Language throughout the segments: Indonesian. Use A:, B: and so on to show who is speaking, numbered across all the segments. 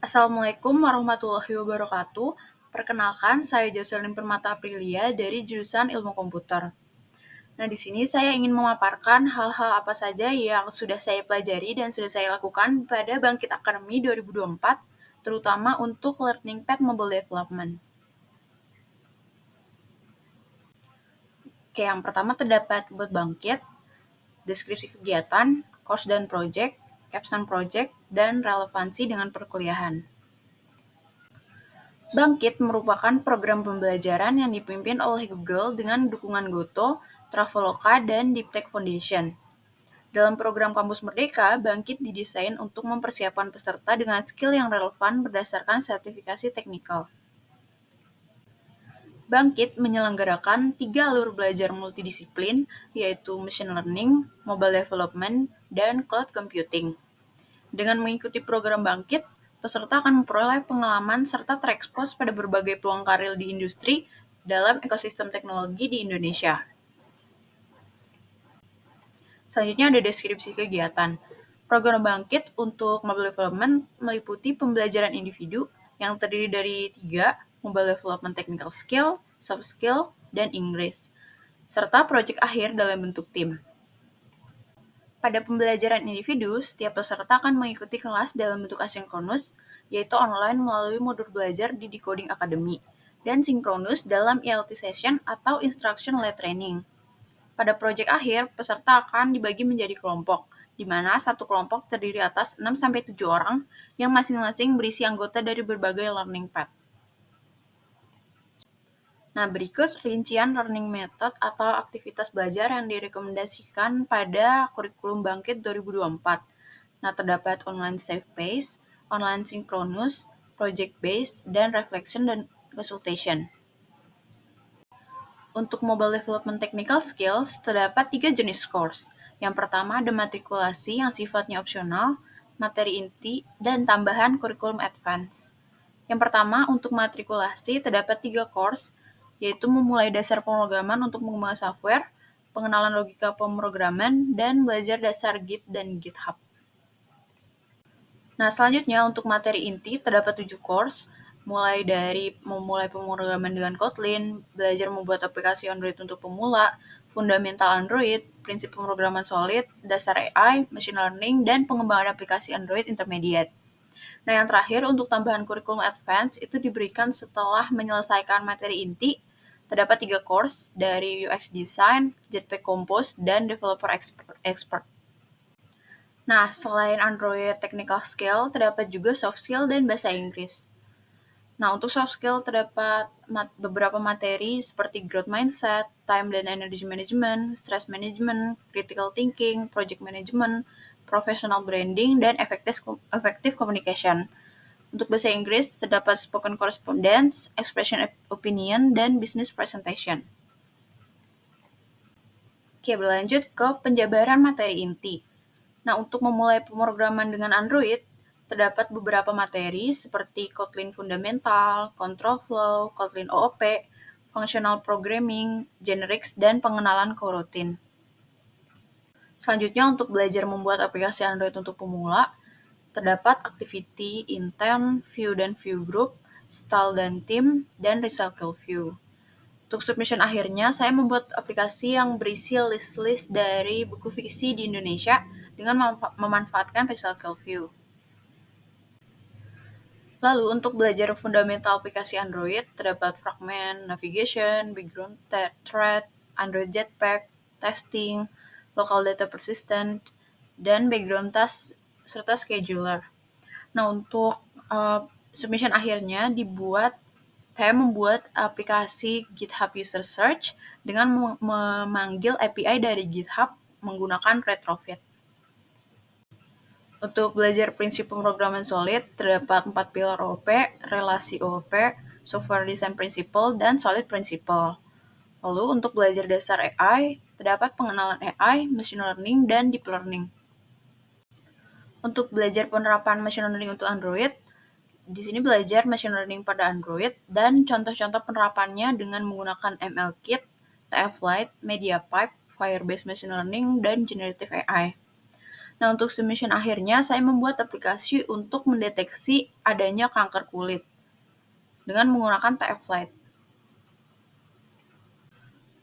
A: Assalamualaikum warahmatullahi wabarakatuh. Perkenalkan, saya Jocelyn Permata Aprilia dari jurusan Ilmu Komputer. Nah, di sini saya ingin memaparkan hal-hal apa saja yang sudah saya pelajari dan sudah saya lakukan pada Bangkit Academy 2024, terutama untuk Learning Pad Mobile Development. Oke, yang pertama terdapat buat Bangkit, deskripsi kegiatan, course dan project, capstone project, dan relevansi dengan perkuliahan. Bangkit merupakan program pembelajaran yang dipimpin oleh Google dengan dukungan Goto, Traveloka, dan Deep Tech Foundation. Dalam program Kampus Merdeka, Bangkit didesain untuk mempersiapkan peserta dengan skill yang relevan berdasarkan sertifikasi teknikal. Bangkit menyelenggarakan 3 alur belajar multidisiplin, yaitu Machine Learning, Mobile Development, dan Cloud Computing. Dengan mengikuti program Bangkit, peserta akan memperoleh pengalaman serta terekspos pada berbagai peluang karir di industri dalam ekosistem teknologi di Indonesia. Selanjutnya ada deskripsi kegiatan. Program Bangkit untuk Mobile Development meliputi pembelajaran individu yang terdiri dari 3, Mobile Development Technical Skill, Soft Skill, dan Inggris, serta proyek akhir dalam bentuk tim. Pada pembelajaran individu, setiap peserta akan mengikuti kelas dalam bentuk asinkronus, yaitu online melalui modul belajar di Decoding Academy, dan sinkronus dalam ILT session atau Instruction-Led Training. Pada proyek akhir, peserta akan dibagi menjadi kelompok, di mana satu kelompok terdiri atas 6-7 orang yang masing-masing berisi anggota dari berbagai learning path. Nah, berikut rincian learning method atau aktivitas belajar yang direkomendasikan pada kurikulum Bangkit 2024. Nah, terdapat online self-paced, online synchronous, project-based, dan reflection dan consultation. Untuk Mobile Development Technical Skills, terdapat 3 jenis course. Yang pertama ada matrikulasi yang sifatnya opsional, materi inti, dan tambahan kurikulum advance. Yang pertama, untuk matrikulasi terdapat 3 course, yaitu memulai dasar pemrograman untuk mengembangkan software, pengenalan logika pemrograman, dan belajar dasar Git dan GitHub. Nah, selanjutnya untuk materi inti terdapat 7 course, mulai dari memulai pemrograman dengan Kotlin, belajar membuat aplikasi Android untuk pemula, fundamental Android, prinsip pemrograman solid, dasar AI, machine learning, dan pengembangan aplikasi Android intermediate. Nah, yang terakhir untuk tambahan kurikulum advance itu diberikan setelah menyelesaikan materi inti. Terdapat 3 course dari UX Design, Jetpack Compose, dan Developer Expert. Nah, selain Android Technical Skill, terdapat juga soft skill dan bahasa Inggris. Nah, untuk soft skill terdapat beberapa materi seperti growth mindset, time dan energy management, stress management, critical thinking, project management, professional branding, dan effective communication. Untuk bahasa Inggris terdapat spoken correspondence, expression opinion, dan business presentation. Oke, berlanjut ke penjabaran materi inti. Nah, untuk memulai pemrograman dengan Android, terdapat beberapa materi seperti Kotlin Fundamental, Control Flow, Kotlin OOP, Functional Programming, Generics, dan pengenalan coroutine. Selanjutnya, untuk belajar membuat aplikasi Android untuk pemula, terdapat Activity, Intent, View dan View Group, Style dan Theme, dan Recycle View. Untuk submission akhirnya, saya membuat aplikasi yang berisi list-list dari buku fiksi di Indonesia dengan memanfaatkan Recycle View. Lalu, untuk belajar fundamental aplikasi Android, terdapat fragment, navigation, background thread, Android Jetpack, testing, local data persistent, dan background task, serta scheduler. Nah, untuk submission akhirnya saya membuat aplikasi GitHub User Search dengan memanggil API dari GitHub menggunakan retrofit. Untuk belajar prinsip pemrograman solid, terdapat 4 pilar OOP, relasi OOP, software design principle, dan solid principle. Lalu untuk belajar dasar AI, terdapat pengenalan AI, machine learning, dan deep learning. Untuk belajar penerapan machine learning untuk Android, di sini belajar machine learning pada Android dan contoh-contoh penerapannya dengan menggunakan MLKit, TF Lite, MediaPipe, Firebase Machine Learning, dan Generative AI. Nah, untuk submission akhirnya, saya membuat aplikasi untuk mendeteksi adanya kanker kulit dengan menggunakan TF Lite.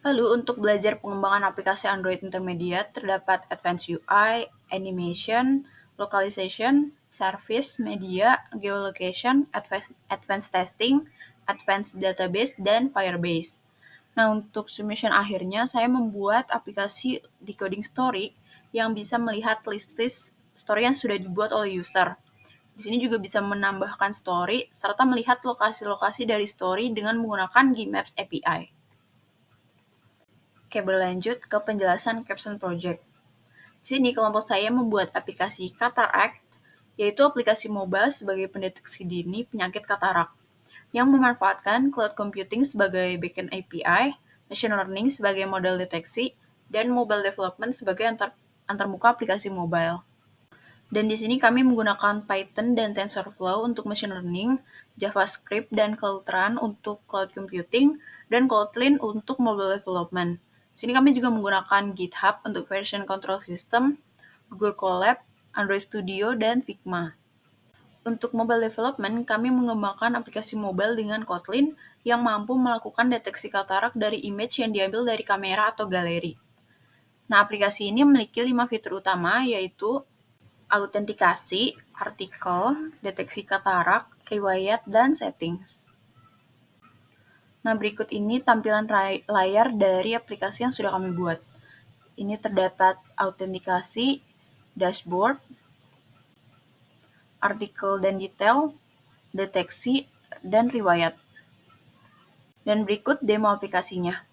A: Lalu, untuk belajar pengembangan aplikasi Android Intermediate, terdapat Advanced UI, Animation, Localization, Service, Media, Geolocation, Advanced Testing, Advanced Database, dan Firebase. Nah, untuk submission akhirnya, saya membuat aplikasi decoding story yang bisa melihat list-list story yang sudah dibuat oleh user. Di sini juga bisa menambahkan story, serta melihat lokasi-lokasi dari story dengan menggunakan Gmaps API. Oke, berlanjut ke penjelasan Caption Project. Di sini kelompok saya membuat aplikasi Cataract, yaitu aplikasi mobile sebagai pendeteksi dini penyakit katarak, yang memanfaatkan cloud computing sebagai backend API, machine learning sebagai model deteksi, dan mobile development sebagai antarmuka aplikasi mobile. Dan di sini kami menggunakan Python dan TensorFlow untuk machine learning, JavaScript dan Cloudrun untuk cloud computing, dan Kotlin untuk mobile development. Di sini kami juga menggunakan GitHub untuk version control system, Google Colab, Android Studio, dan Figma. Untuk mobile development, kami mengembangkan aplikasi mobile dengan Kotlin yang mampu melakukan deteksi katarak dari image yang diambil dari kamera atau galeri. Nah, aplikasi ini memiliki 5 fitur utama, yaitu autentikasi, artikel, deteksi katarak, riwayat, dan settings. Nah, berikut ini tampilan layar dari aplikasi yang sudah kami buat. Ini terdapat autentikasi, dashboard, artikel dan detail, deteksi, dan riwayat. Dan berikut demo aplikasinya.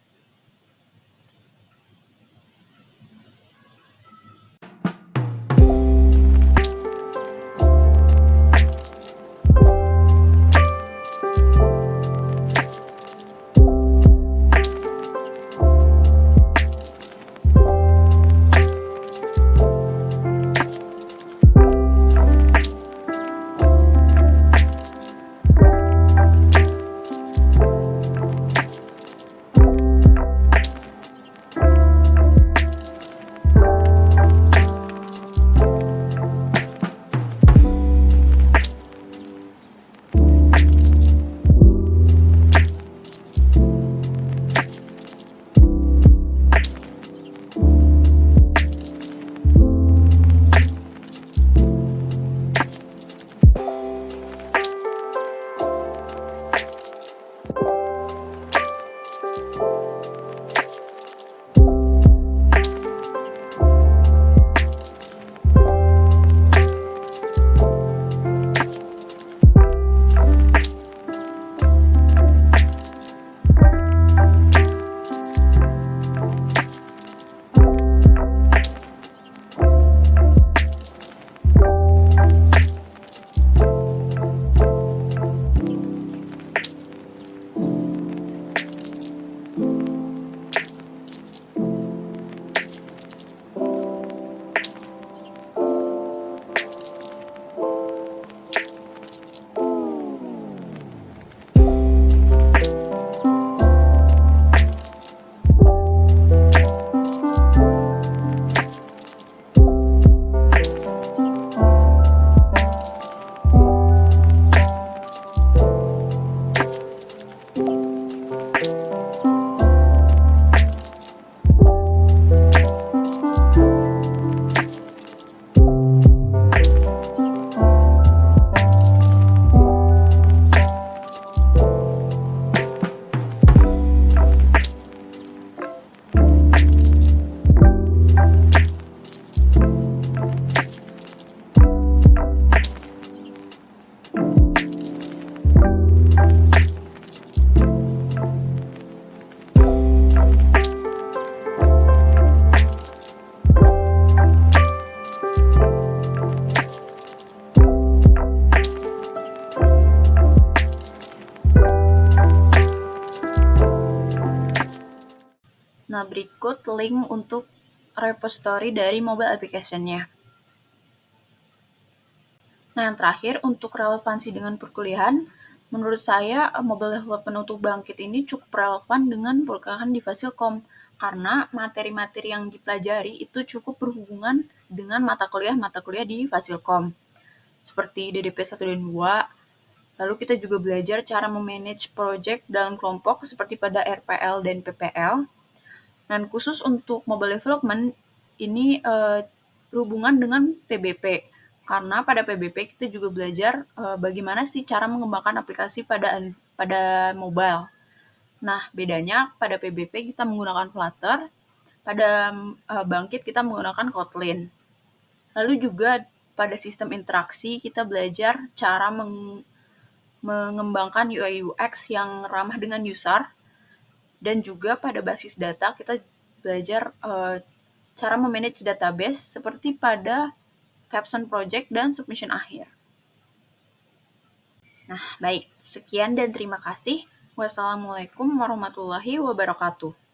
A: Nah, berikut link untuk repository dari mobile application-nya. Nah, yang terakhir, untuk relevansi dengan perkuliahan, menurut saya mobile development untuk bangkit ini cukup relevan dengan perkuliahan di Fasilkom. karena materi-materi yang dipelajari itu cukup berhubungan dengan mata kuliah di Fasilkom, seperti DDP 1 dan 2. Lalu kita juga belajar cara memanage project dalam kelompok seperti pada RPL dan PPL. Dan khusus untuk mobile development, ini berhubungan dengan PBP. Karena pada PBP kita juga belajar bagaimana sih cara mengembangkan aplikasi pada mobile. Nah, bedanya pada PBP kita menggunakan Flutter, pada Bangkit kita menggunakan Kotlin. Lalu juga pada sistem interaksi kita belajar cara mengembangkan UI UX yang ramah dengan user, dan juga pada basis data kita belajar cara memanage database seperti pada caption project dan submission akhir. Nah, baik. Sekian dan terima kasih. Wassalamualaikum warahmatullahi wabarakatuh.